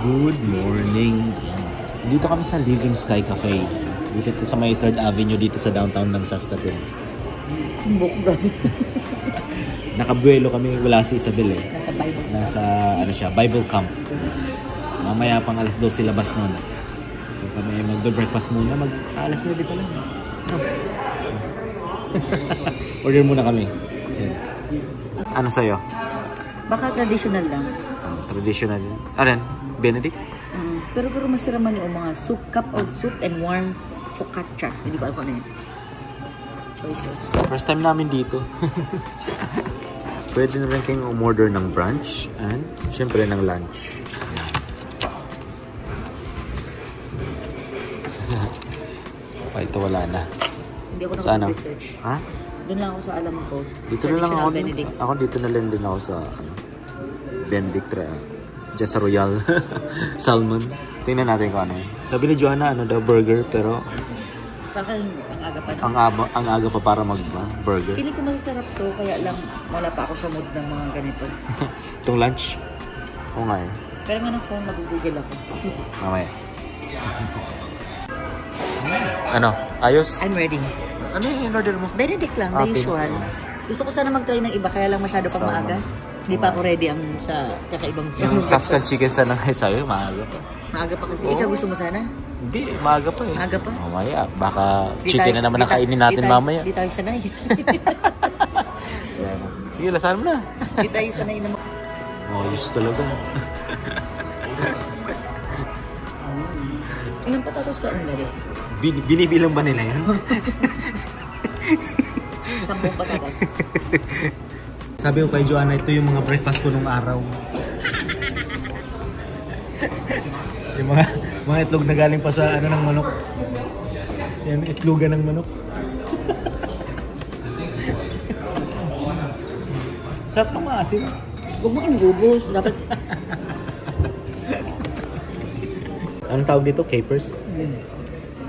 Good morning. Dito kami sa Living Sky Cafe. Dito sa may 3rd Avenue dito sa downtown ng Saskatoon. Nakabuelo kami, wala si Isabel eh. Nasa ano siya, Bible Camp. Mamaya pang alas 12 labas nun. So kami magbe-breakfast muna, alas 9 pa lang. Order muna kami. Ano sa'yo? Baka traditional lang. Traditional. Ano? Benedict? Pero masira man yung mga soup, cup of soup and warm focaccia. Hindi ko alam kung ano yun. Choices. First time namin dito. Pwede na rin kayong umorder ng brunch and syempre ng lunch. Ito wala na. Hindi ako nag-research. Ha? Doon lang ako sa alam ko. Dito na lang ako. Ako dito na lang din ako sa Benedict. Diyan sa Royal Salmon. Tingnan natin kung ano. Sabi ni Joanna, daw burger, pero parang ang aga pa na. Ang aga pa para mag-burger. Feeling ko masasarap to, kaya lang wala pa ako sa mood ng mga ganito. Itong lunch? Oo nga eh. Pero nga ng phone, mag-google ako. Mamaya. Ano? Ayos? I'm ready. Ano yung in-order mo? Benedict lang, the usual. Gusto ko sana mag-try ng iba, kaya lang masyado pang maaga. Hindi pa ako ready sa kakaibang yung Tuscan chicken sana kayo sabi, maaga pa. Maaga pa kasi. Ikaw gusto mo sana? Hindi, maaga pa eh. Maaga pa? Mamaya, baka chicken na naman ang kainin natin mamaya. Di tayo sanay. Sige, lasahan mo na. Di tayo sanay naman. Ayos talaga. Ilang patatos ka nila? Binibilang ba nila yan? 10 patatas. Sabi ko kay Joanna, ito yung mga breakfast ko nung araw. Yung mga itlog na galing pa sa ng manok. Yan, itlogan ng manok. Sarap ng maasim. Huwag mo inubos. Dapat... Anong tawag dito? Capers?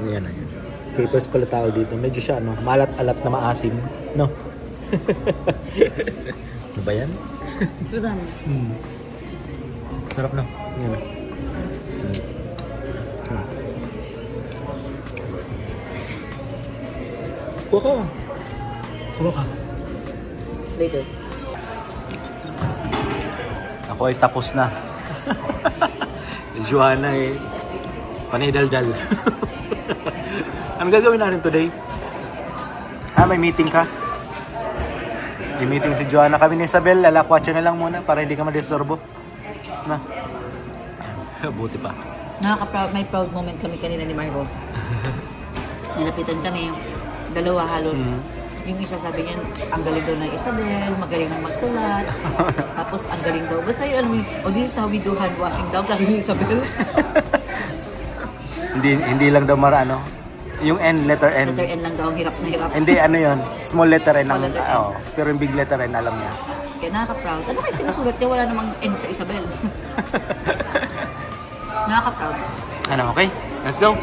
Yan na yan. Capers pala tawag dito. Medyo siya, malat-alat na maasim. No? Ano ba yan? Sarap. Sarap na. Yan na. Kuha ka. Kuha ka. Later. Ako ay tapos na. Joanna eh. Panay-daldal. Ano gagawin natin today? May meeting ka? May meeting si Joanna. Kami ni Isabel, lalakwatso na lang muna para hindi ka madisturbo. Na. Buti pa. Nakaka-proud, may proud moment kami kanina ni Margo. Nilapitan kami, dalawa halos. Yung isa sabi niya, ang galing daw ng Isabel, magaling nang magsulat. Tapos ang galing daw. Basta yun, this is how we do hand washing daw, sabi ni Isabel. hindi lang daw marano. Yung N, letter N. Letter N lang daw, ang hirap na hirap. Hindi, ano yun? Small letter N. Small letter N. Pero yung big letter N, alam niya. Kaya nakaka-proud. Ano kayo sinusulat niya? Wala namang N sa Isabel. Nakaka-proud. Ano, okay? Let's go!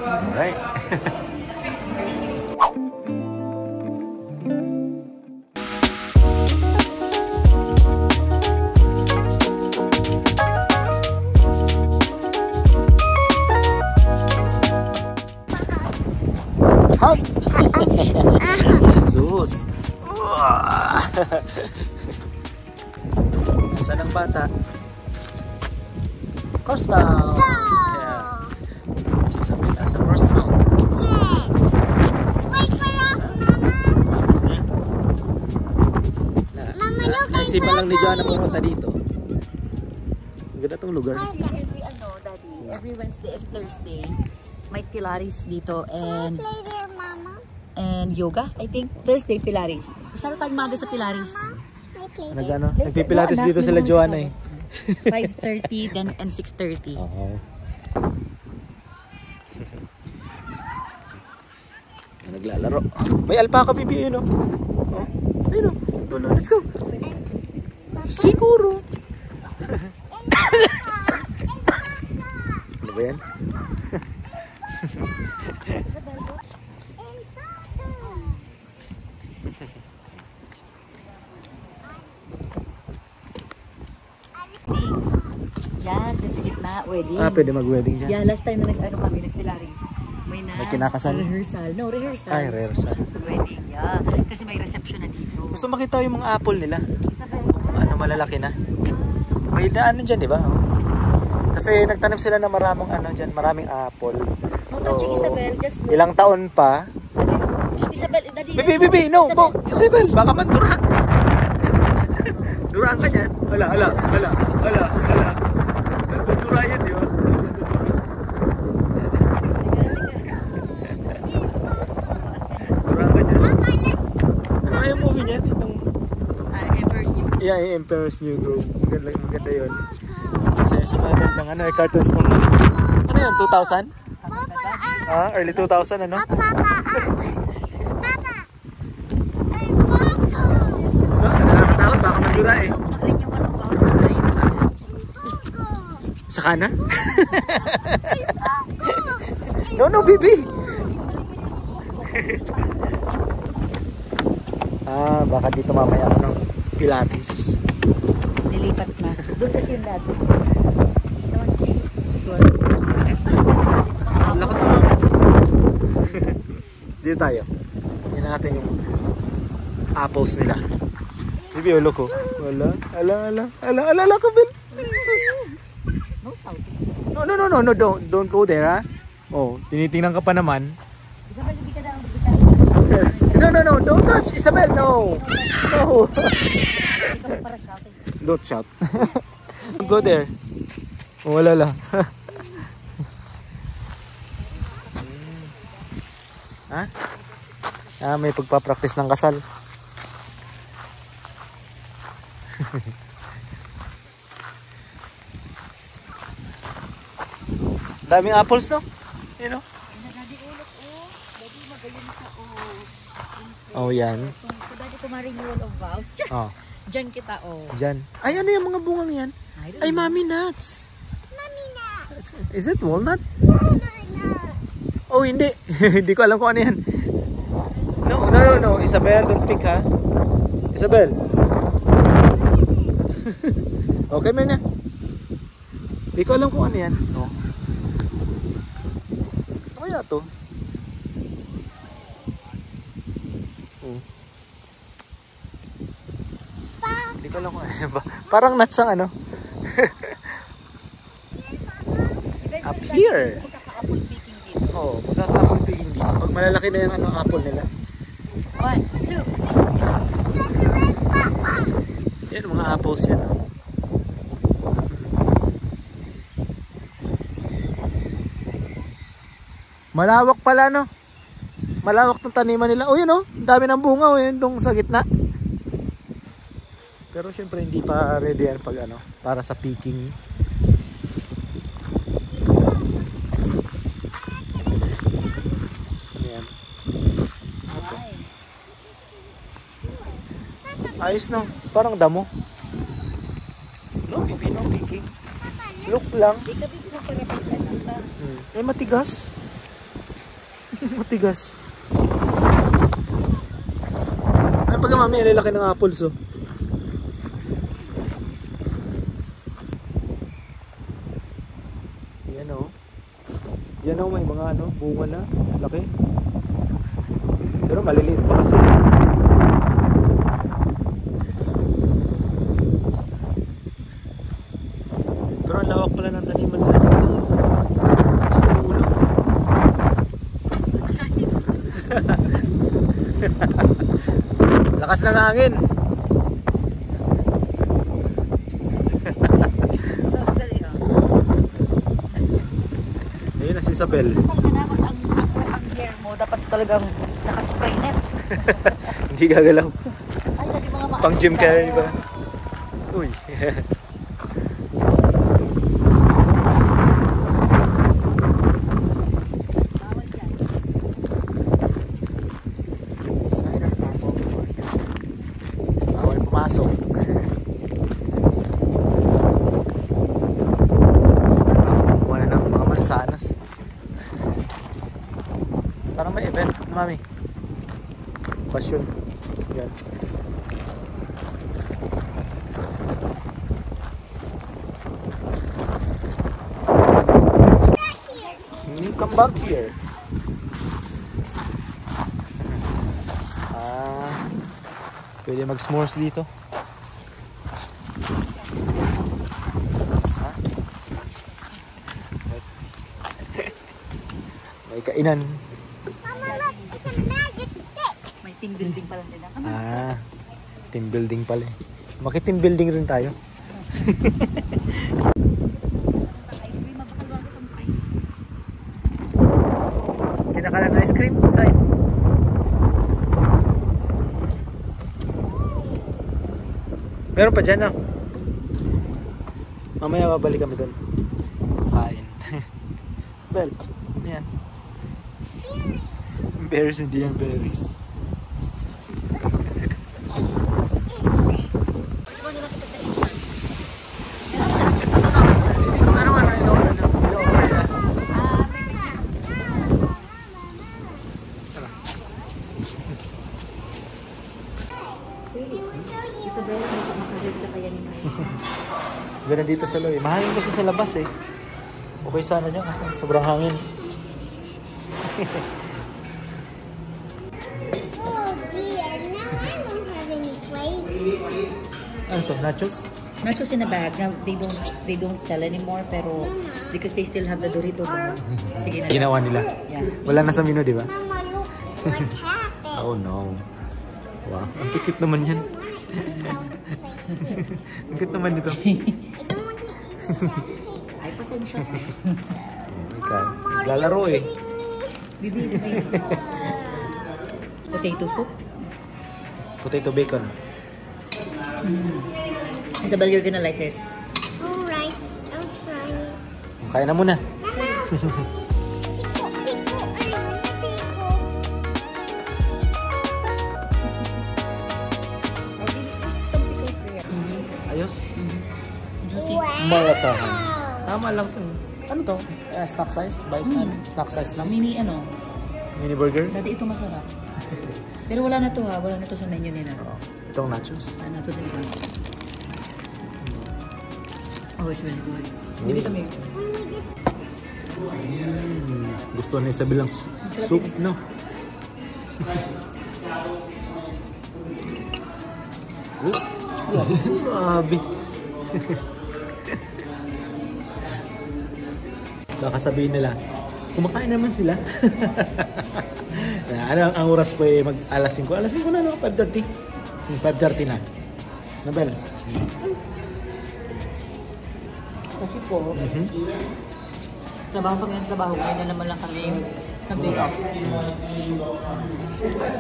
Alright. Hop! Sus! Nasaan ang bata? Crossbound! Yeah. Si Isabel nasa crossbound. Yeah! Wait for us, Mama! Mama, look at Naisipan lang ni Joanna pumunta dito. Ang ganda tong lugar. Every Wednesday and Thursday, may Pilates dito and play there, Mama. and yoga, I think. Thursday, Pilates. Masyado tayong maga sa Pilates. May play there. Nagano? Nagpipilates dito sila Joanna eh. 5:30 then and 6:30. Oo. Naglalaro. May alpaca bibi yun, oh. Ayun, oh. Tulo, let's go. Siguro. Ano ba yan? Yan, sa gitna, wedding. Pwede mag-wedding dyan. Yeah, last time na kami, nagpilaris. May kinakasal? rehearsal. No, rehearsal. Ay, rehearsal. Wedding, yeah. Kasi may reception na dito. Gusto makita yung mga apple nila. Ano, malalaki na. May daan dyan, di ba? Oh. Kasi nagtanim sila ng maraming apple. No, Daddy Isabel, just look. Ilang taon pa. Isabel, Daddy. Bibi, no, Isabel. Isabel, baka mandura. Duraan ka dyan. Hala. Nandudura yan, di ba? Duraan ka dyan. Ano kaya movie niyan? Itong... Emperor's New. Yeah, Emperor's New Groove. Maganda yun. Kasi sa mga gandang cartoons nung... Ano yun, 2000? Early 2000, ano? Nakakatakot, baka mandura eh. Mag-renewal of vows na tayo. Sa kana? No, Bibi! Baka dito mamaya ako ng Pilates. Nilipat na. Doon kasi yung dati. Ang lakas naman. Dito tayo. Tingnan natin yung apples nila. Bibi, ulo ko. Ala, Kabel. Jesus. No shouting. No, don't go there, ha? Oh, tinitingnan ka pa naman. Isabel, hindi ka na ang bigyan. No, don't touch, Isabel, no. Hindi ka para shouting. Don't shout. Go there. Wala lang. Ha? May pagpapractice ng kasal. Daming apples, no? You know? Daddy, ulot, oh. Daddy, magaling ka, oh. Oh, yan. Daddy, renewal of vows. Oh, Diyan kita, oh. dyan. Ay, ano yung mga bungang yan? Ay, mami nuts. Is it walnut? Oh, hindi. Hindi ko alam kung ano yan. No. Isabel, don't pick, ha? Isabel. Okay, man na. Hindi ko alam kung ano yan. No. Ano kaya to? Oh. Hindi ko alam kung ano yan. Parang nuts ang ano. Up here. Magkaka-apple picking dito. Oh, magkaka-apple picking dito. Pag malalaki na yung apple nila. 1, 2. Yan, mga apples yan. Malawak pala, no? Malawak tong taniman nila. Oh, yun, oh. Ang dami ng bunga, oh. Yun, tong sa gitna. Pero syempre, hindi pa ready yan pag ano, para sa picking. Ayan. Okay. Ayos, no? Parang damo. No, hindi no picking. Look lang. Di ka bigyan ng pagkapitan. Eh, matigas. Matigas. Ay, pagka mami, lalaki ng apples, oh. Yan, oh. Yan, oh, may mga ano, bunga na. Laki. Pero maliliit pa kasi. Pero ang lawak pala ng taniman nila dito. Sa ulo. Lakas ng hangin. Ayun na si Isabel. Ang hair mo, dapat talagang naka-spray net. Hindi gagalaw. Ay, dati mga Pang gym carry ba? Uy. Cider apple court. Bawal pumasok. Wala na mga mansanas. Parang may event, mami. Passion. Yan. come back here. Pwede mag-s'mores dito. May kainan. Mama, look, it's a magic stick. May team building pala nila. Team building pala eh. Maki-team building rin tayo. Kinakalan na ice cream? Saan? Meron pa dyan, no? Mamaya babalik kami doon. Kain. Bel, ano yan? Berries, hindi yan berries. Isabel, makakagod ka kaya ni Maisa. Ganun dito sa Loy. Mahangin kasi sa labas eh. Okay sana dyan kasi sobrang hangin. Oh dear, now I don't have any plate. Ano to? Nachos? Nachos in a bag. Now, they don't sell anymore, pero because they still have the Dorito bag. Sige na. Ginawa nila. Yeah. Wala na sa menu, di ba? Mama, look what happened. Oh no. Wow. Ang kikit naman yan. Ang kikit naman nito. I don't want to eat that Ay, pasensya. Okay. Naglalaro eh. Bibi. Potato soup. Potato bacon. Isabel, you're gonna like this. Alright, I'll try it. Kaya na muna. Mama, pico, pico, I want pico. Some pickles there. Ayos. Juicy. Malasahan. Tama lang to. Ano to? Snack size? Bite na. Snack size lang. Mini Mini burger? dati ito masarap. Pero wala na to ha, wala na to sa menu nila. Itong nachos. Ano to din ba? Oh, it's really good. Bibi kami. Gusto na Isabel ang soup, no? Grabe. Baka sabihin nila, kumakain naman sila. Ano ang oras po eh, mag alas 5? Alas 5 na, no? 5:30? 5:30 na. Nabel? Kasi po, trabaho kami ng trabaho. Ngayon na naman lang kami nag-day off.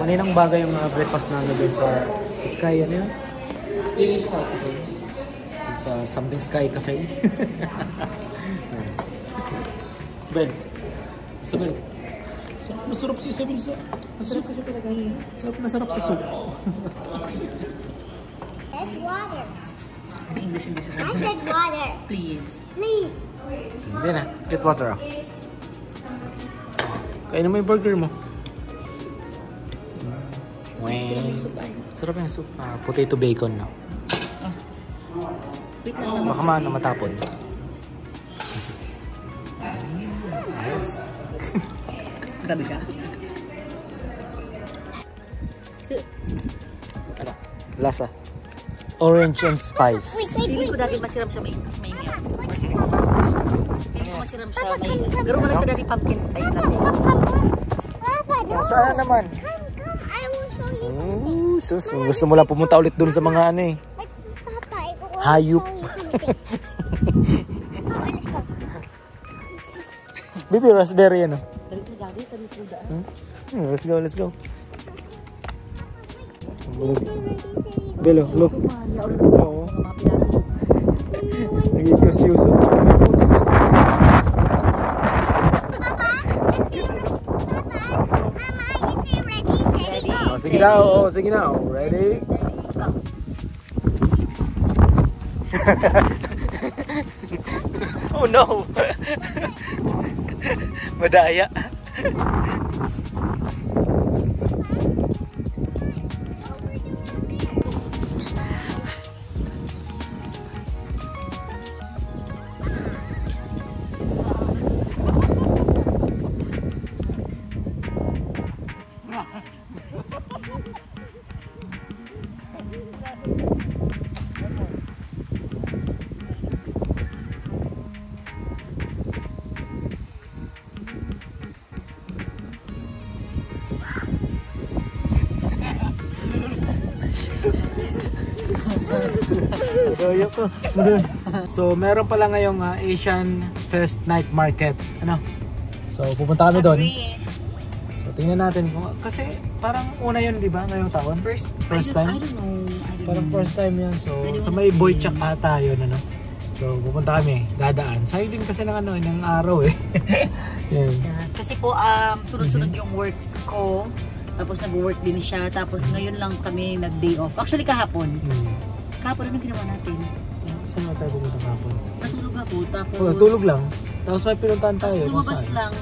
Paninang bagay yung mga breakfast namin doon sa Sky, ano yun? Yung Sky Cafe. Sa something Sky Cafe. Ben, Isabel. Masarap si Isabel sa... Masarap kasi talaga yun. Masarap sa soup. That's water. English. I said water. Please. Please. Hindi na. Get water ah. Kainin mo yung burger mo. Sila may soup ay. Sarap yung soup. Potato bacon na. Wait lang naman. Baka maano matapon. Grabe siya. So, Ano? Lasa. Orange and spice. feeling ko dati masiram siya may milk. Feeling ko masiram siya may... Garo mo lang siya dati pumpkin spice latte. Papa, no. Saan naman? Come, I will show you. Sus, gusto mo lang pumunta ulit dun sa mga ano eh. But, Papa, I will Hayop. show you something. Baby, raspberry ano? Dali ko gabi, kami suda. Let's go, let's go. Belo, look. Oo. Mga pilates. Nagigos-yuso. May putas. Oh, sige na, oh, sige na. Oh, ready? Oh no! Madaya. Doyo ko. So, meron pala ngayong Asian Fest Night Market. Ano? So, pupunta kami doon. So, tingnan natin kung... Kasi, parang una yun, di ba? Ngayong taon? First time? I don't know. Parang first time yan. So, sa may Boychak ata yun, ano? So, pupunta kami. Dadaan. Sayang din kasi ng ano, ng araw eh. Yan. Kasi po, sunod-sunod yung work ko. Tapos nag-work din siya. Tapos ngayon lang kami nag-day off. Actually, kahapon. Kahapon, ano ginawa natin? Saan na tayo pumunta kahapon? Natulog ako. Tapos... Oh, tulog lang. Tapos may pinuntahan tayo. Tapos lumabas lang.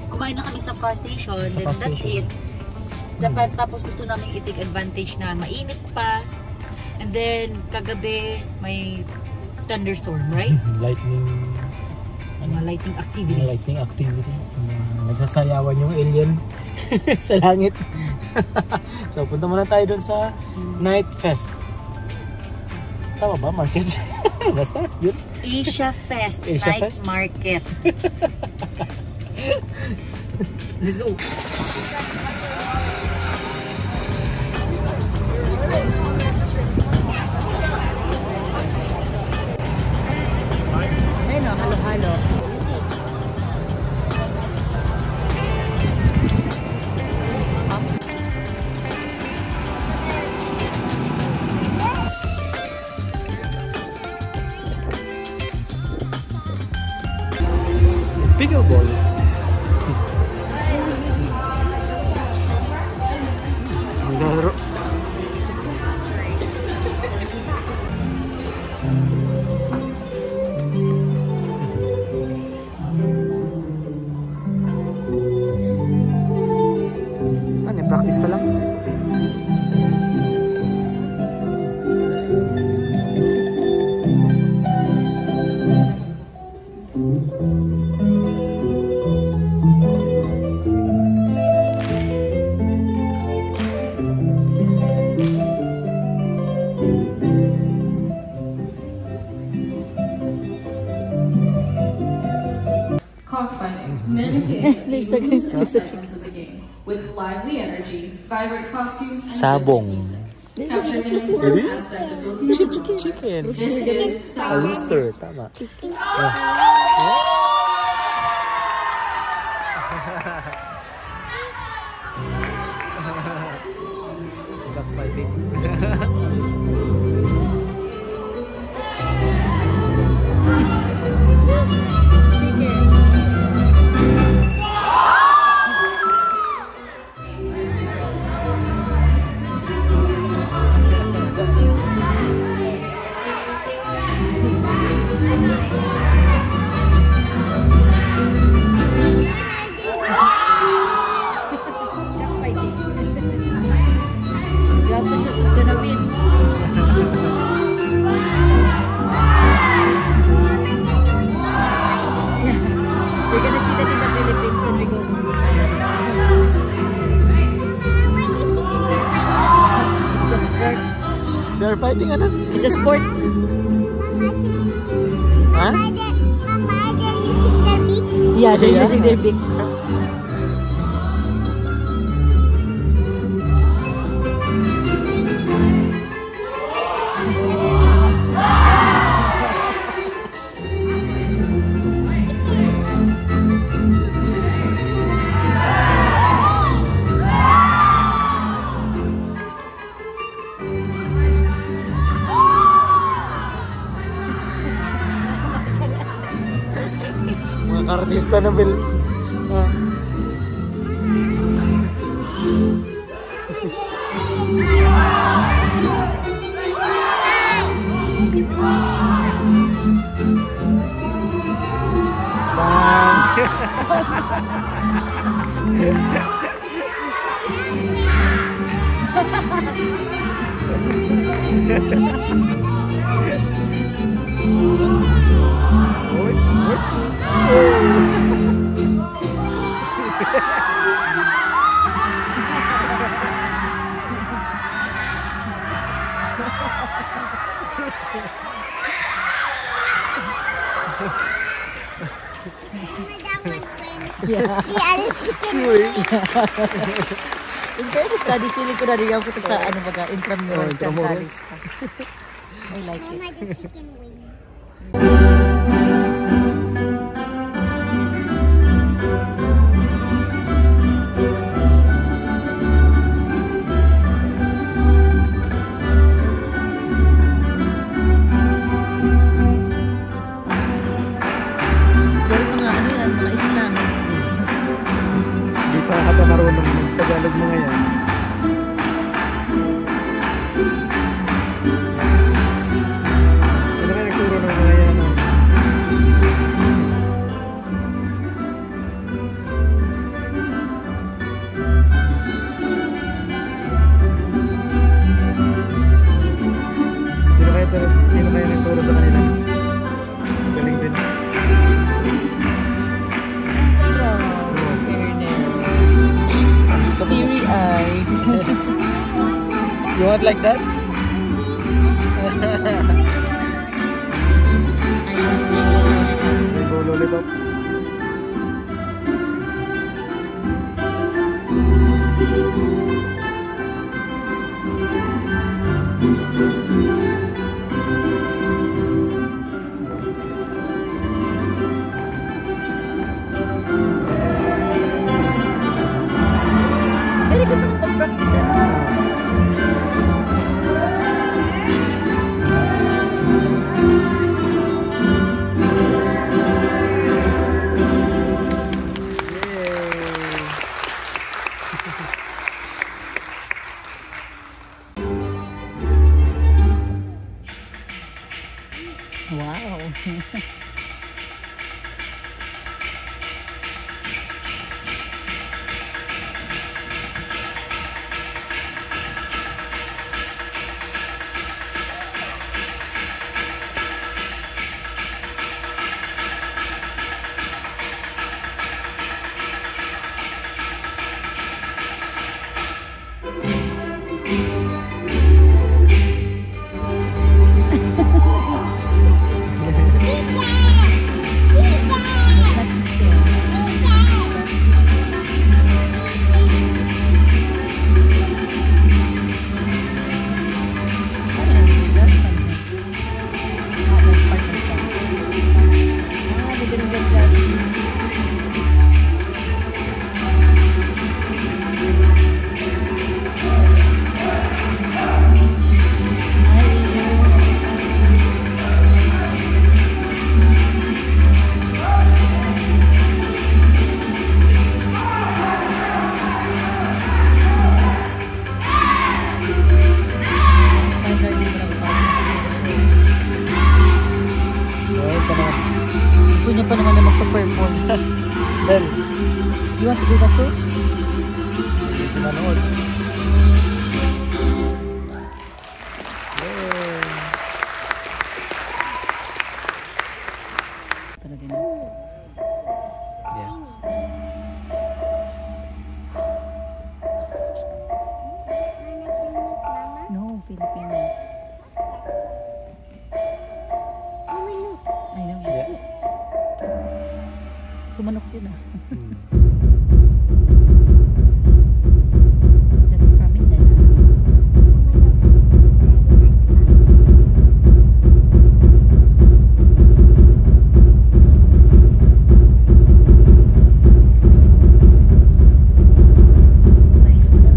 Kumain na kami sa fast station. Then that's it. Dapat, tapos gusto namin i-take advantage na mainit pa. And then, kagabi, may thunderstorm, right? Lightning... Mga lightning activities. Lightning activity. Nagsasayawan yung alien sa langit. So, punta muna tayo dun sa Night Fest. Tama ba? Market? Basta, yun. Asia Fest Night Market. Let's go. Ayun o, halo-halo. Pickleball. Ang laro. Ano, practice pa lang? Cockfighting, mimicking the movements and segments of the game, with lively energy, vibrant costumes, and Sabong. vivid music, capturing an important aspect of Filipino culture. Chicken. This is Sabong. Rooster, tama. They're fighting, ano? It's a sport. Huh? Yeah, they're using their beaks. Mga artista na Bel. Yeah. The other chicken. In fairness, study feeling ko na rin ako sa ano baga, intramural sa intramuros. college pa. I like it. Mama, the chicken wing. Pero mga ano yan, mga islang. Hindi pa ata marunong mag-Tagalog mga yan. Sino kaya nagturo ng mga yan? Sino kaya nagturo sa kanila? Galing din. Oh, fairness. Teary-eyed. You want like that? I want mango. Rainbow lollipop. Very good mo nang pag-practice ano. Wow. Gusto niya pa naman na magpa-perform. Bel, You want to do that too? hindi si manood. Yay! Tara din. Yeah. No, Filipinos. I know. Yeah. Sumanok yun ah. Hmm. That's from Mindanao. Nice na.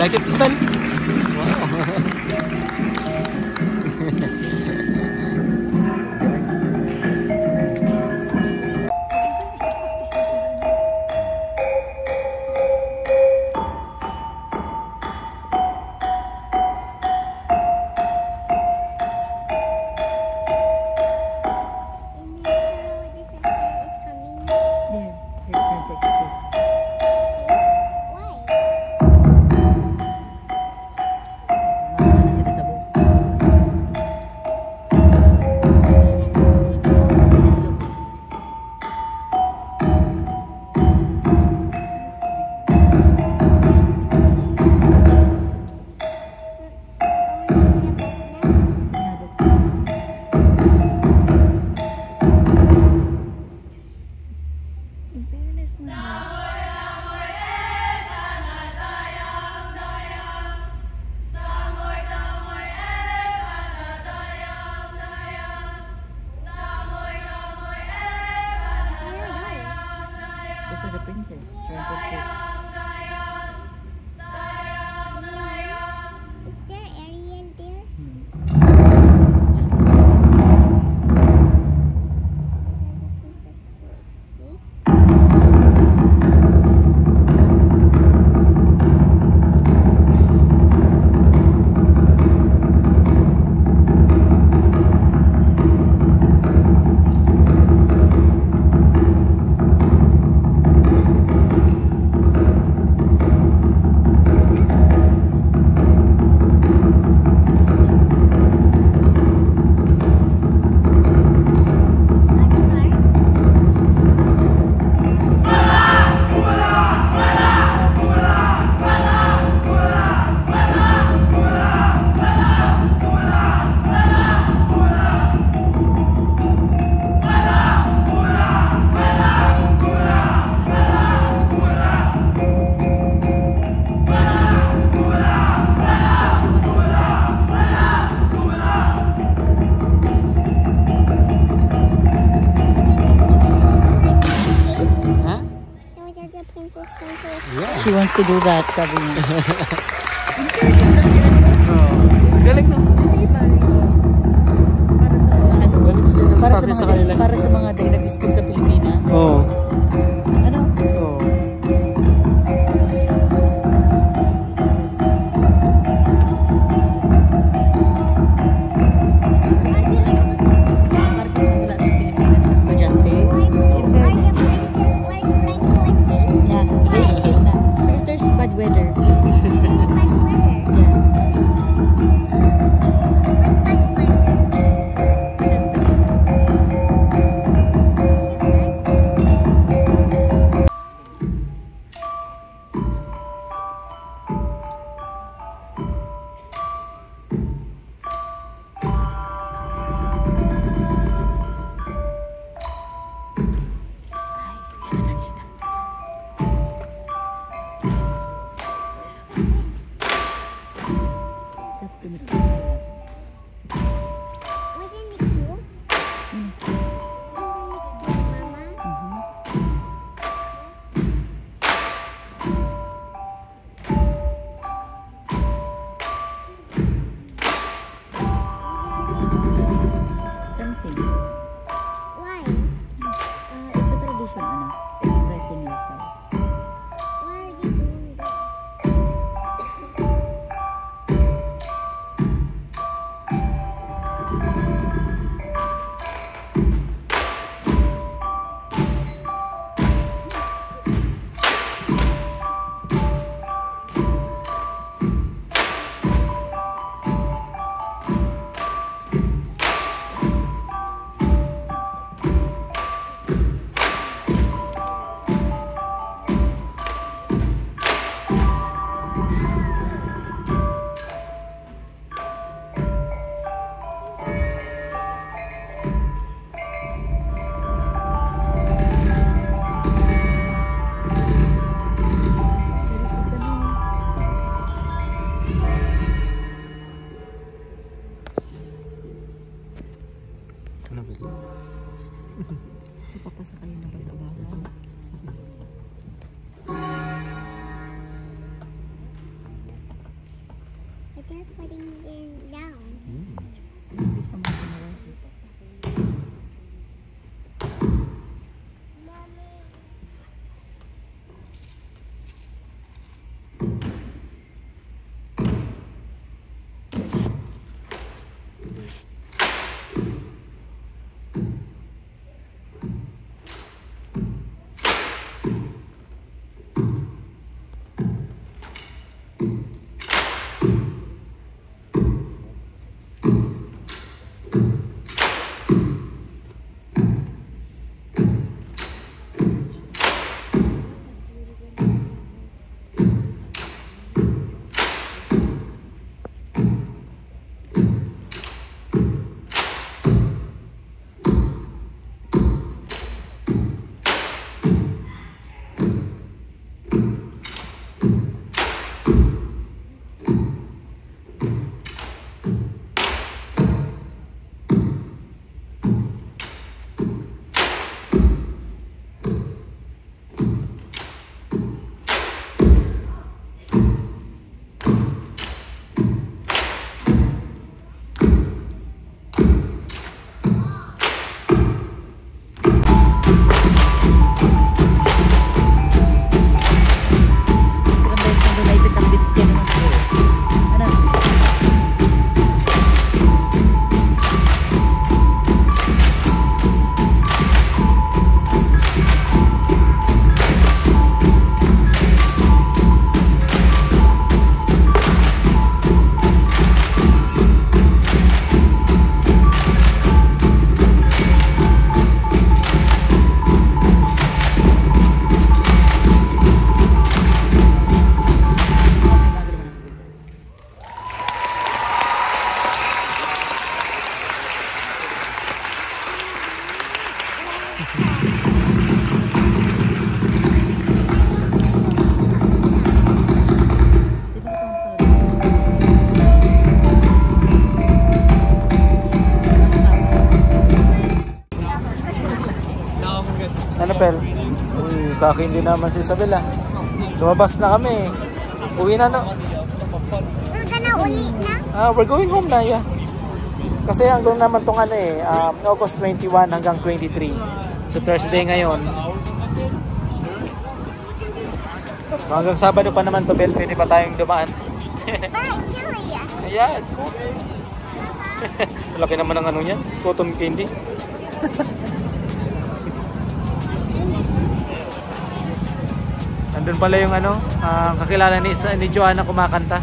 like it, Isabel? Wow. There. They're trying to escape. Masama na sila sa buhok. In fairness naman. Those are the princess trying to escape. Is there Ariel there? Just like she wants to do that, sabi niya. Galing na. Para sa mga nag-school sa Pilipinas. Oo. Ano? Oo. Para sa mga wala sa Pilipinas na estudyante. In fairness. Yeah, they escape na. Because there's bad weather. Yeah. That's the material. Wasn't it cute? Wasn't it cute, Mama? Dancing. Why? It's a tradition, ano? Expressing yourself. Why are you doing that? Nagkakindi naman si Isabel ah. Lumabas na kami. Uwi na no? We're gonna uli na. We're going home na, yeah. Kasi hanggang naman tong ano eh, August 21 hanggang 23. So Thursday ngayon. So hanggang Sabado pa naman to, Bel. Pwede pa tayong dumaan. But chili. Yeah, it's cool. Malaki naman ang ano niyan, cotton candy. Nandun pala yung ano, kakilala ni Joanna kumakanta.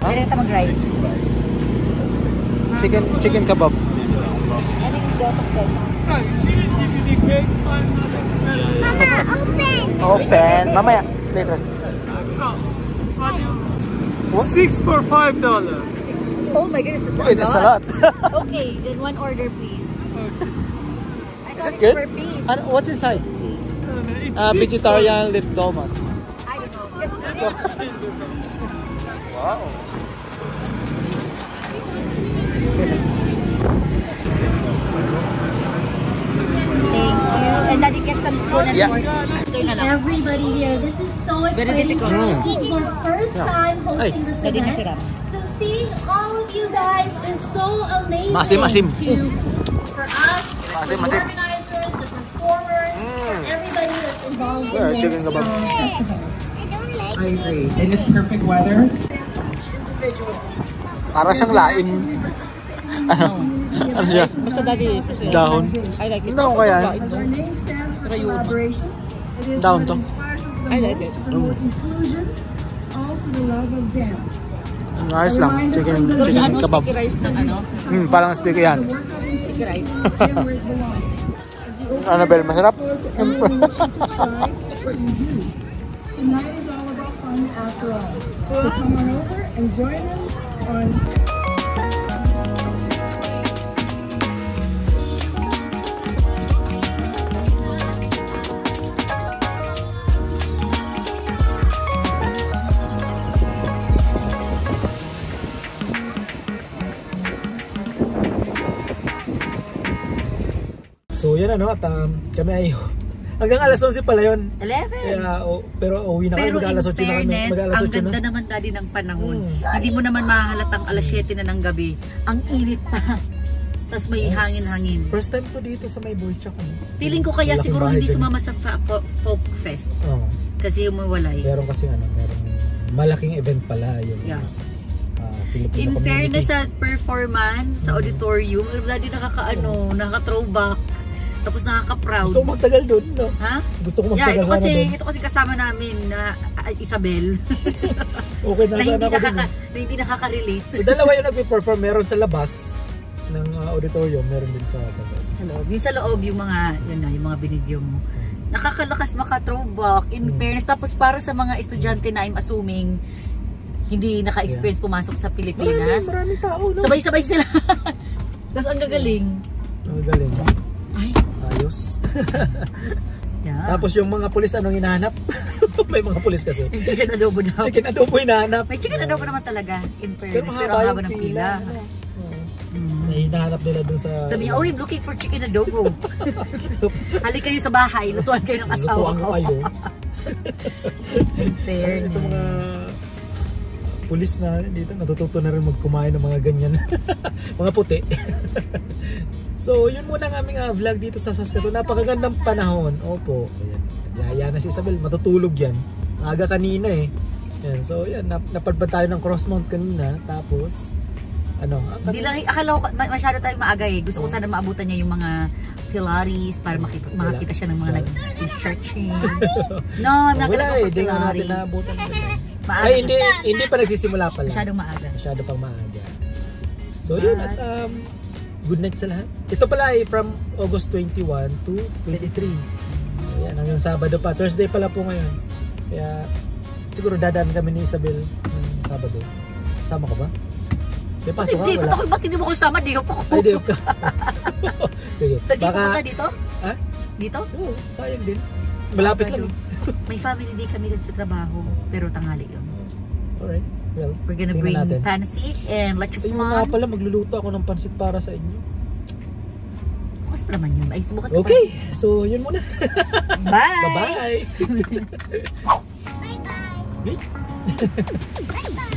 Pwede ka mag-rice. Chicken kebab. Ano yung dotos ko? Mama, open. Open. Mamaya. Later. What? 6 for $5. Oh my goodness, that's Okay, that's a lot. Okay, then one order please. Is it good? What's inside? Vegetarian lip domas. I don't know. Just eat it. Wow. Thank you. And Daddy, get some spoon and Yeah. fork. Ito na lang. Everybody here, this is so Very exciting. difficult. This is your first time hosting this Daddy, event. masarap. So seeing all of you guys is so amazing. Masim. For us, Masim. the organizers, the performers, for everybody that's involved Yeah, in this chicken kebab. festival. I don't like I agree. And it's perfect weather. Para siyang laing. Ano siya? Basta Daddy, kasi Dahon. I like it. Dahon kaya? Our name stands for collaboration. Dahon to. I like it. Ayos lang. Chicken Ano, kebab. sticky rice ng ano? Parang sticky yan. Sticky rice. Annabelle, masarap? Tonight is all about fun after all. So come on over and join them on So yan ano, at kami ay hanggang alas 11 pala yun. 11. Kaya, pero uwi na kami, Pero in mag-alas 8 na kami. fairness, Mag-alas ang 8 ganda na. naman Daddy ng panahon. Hindi mo naman mahalatang alas 7 na ng gabi. Ang init pa. Tapos may hangin-hangin. First time to dito sa may Bolchak. Feeling ko kaya Malaking siguro bahay hindi dyan. sumama sa folk fest. Oo. Kasi umuwalay. Meron kasi meron malaking event pala yung Yeah. Filipino In community. fairness sa performance, sa auditorium, Daddy nakaka-throwback. Tapos nakaka-proud. Gusto ko magtagal doon, no? Ha? Gusto ko magtagal sana doon. Ito kasi kasama namin na Isabel. Okay na na sana ako doon. na hindi nakaka-relate. So dalawa yung nagpe-perform, meron sa labas ng auditorium, meron din sa loob. Sa loob. Yung sa loob, yung mga, yun na, yung mga binidyo mo. Nakakalakas maka-throwback, in fairness. Tapos para sa mga estudyante na I'm assuming, hindi naka-experience pumasok sa Pilipinas. Maraming tao, no? Sabay-sabay sila. Tapos ang gagaling. Ang galing. Ay, Ayos. yeah. Tapos yung mga pulis, anong hinahanap? May mga pulis kasi. Yung chicken adobo daw. Chicken adobo hinahanap. May chicken adobo naman talaga, in Pero fairness. Pero mahaba ang yung haba ng pila. May hinahanap nila dun sa... Sabi niya, oh, I'm looking for chicken adobo. Halik kayo sa bahay, lutuan kayo ng asawa Lutuan ko. ko kayo. In fairness. Ito mga pulis na dito, natututo na rin magkumain ng mga ganyan. Mga puti. So, yun muna ang aming vlog dito sa Saskatoon. Napakagandang panahon. Opo. Ayan. Nagyaya na si Isabel. Matutulog yan. Aga kanina eh. Yan. So, yan. Napadpad tayo ng Crossmount kanina. Tapos, Hindi lang, akala ko masyado tayong maaga eh. Gusto ko sana maabutan niya yung mga Pilates para makita siya ng mga nag-stretching. No, I'm not gonna go for Hindi nga natin Pilates. naabutan. Maaga. Ay, hindi pa nagsisimula pala. Masyadong maaga. Masyado pang maaga. So, yun. At good night sa lahat. Ito pala ay from August 21 to 23. Ayan, hanggang Sabado pa. Thursday pala po ngayon. Kaya, siguro dadaan kami ni Isabel ng Sabado. Sama ka ba? May pasok ka? Hindi, Wala? ba't hindi mo ko sama? Di ako. Ay, di ka. Sige. Sa di pumunta dito? Ha? Dito? Oo, sayang din. Malapit lang. May family day kami din sa trabaho. Pero tanghali yun. Alright. Well, We're gonna tingnan bring natin. pancit and leche Ayun nga flan. pala, magluluto ako ng pansit para sa inyo. Bukas pa naman yun. Ay, bukas pa Okay, so yun muna. Bye! Bye-bye! Bye-bye. Okay. Bye-bye.